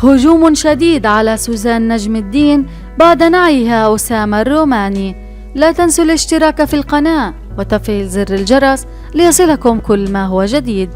هجوم شديد على سوزان نجم الدين بعد نعيها أسامة الروماني. لا تنسوا الاشتراك في القناة وتفعيل زر الجرس ليصلكم كل ما هو جديد.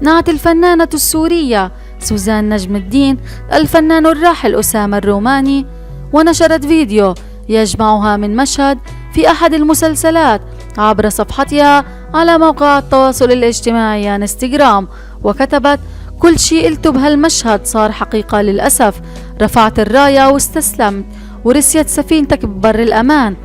نعت الفنانة السورية سوزان نجم الدين الفنان الراحل أسامة الروماني، ونشرت فيديو يجمعها من مشهد في أحد المسلسلات عبر صفحتها على موقع التواصل الاجتماعي انستغرام، وكتبت: كل شيء قلته بهالمشهد صار حقيقة للأسف، رفعت الراية واستسلمت ورسيت سفينتك ببر الأمان.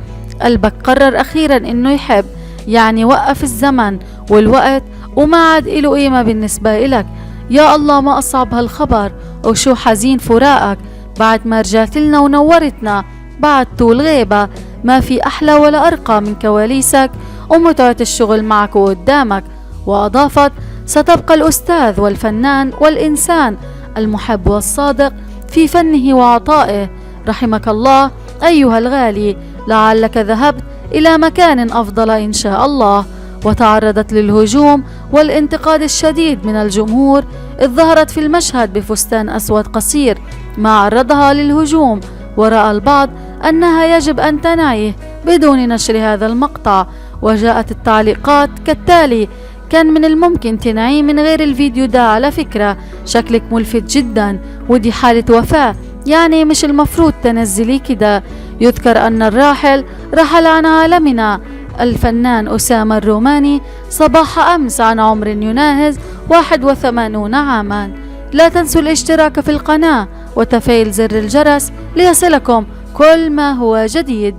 قلبك قرر أخيرا إنه يحب، يعني وقف الزمن والوقت وما عاد إله قيمة بالنسبة إلك. يا الله ما أصعب هالخبر، وشو حزين فراقك بعد ما رجعت لنا ونورتنا بعد طول غيبة. ما في أحلى ولا أرقى من كواليسك ومتعة الشغل معك وقدامك. وأضافت: ستبقى الأستاذ والفنان والإنسان المحب والصادق في فنه وعطائه. رحمك الله أيها الغالي، لعلك ذهبت إلى مكان أفضل إن شاء الله. وتعرضت للهجوم والانتقاد الشديد من الجمهور، إذ ظهرت في المشهد بفستان أسود قصير ما عرضها للهجوم، ورأى البعض أنها يجب أن تنعيه بدون نشر هذا المقطع. وجاءت التعليقات كالتالي: كان من الممكن تنعيه من غير الفيديو ده، على فكرة شكلك ملفت جدا ودي حالة وفاة، يعني مش المفروض تنزلي كده. يذكر أن الراحل رحل عن عالمنا الفنان أسامة الروماني صباح أمس عن عمر يناهز 81 عاما. لا تنسوا الاشتراك في القناة وتفعيل زر الجرس ليصلكم كل ما هو جديد.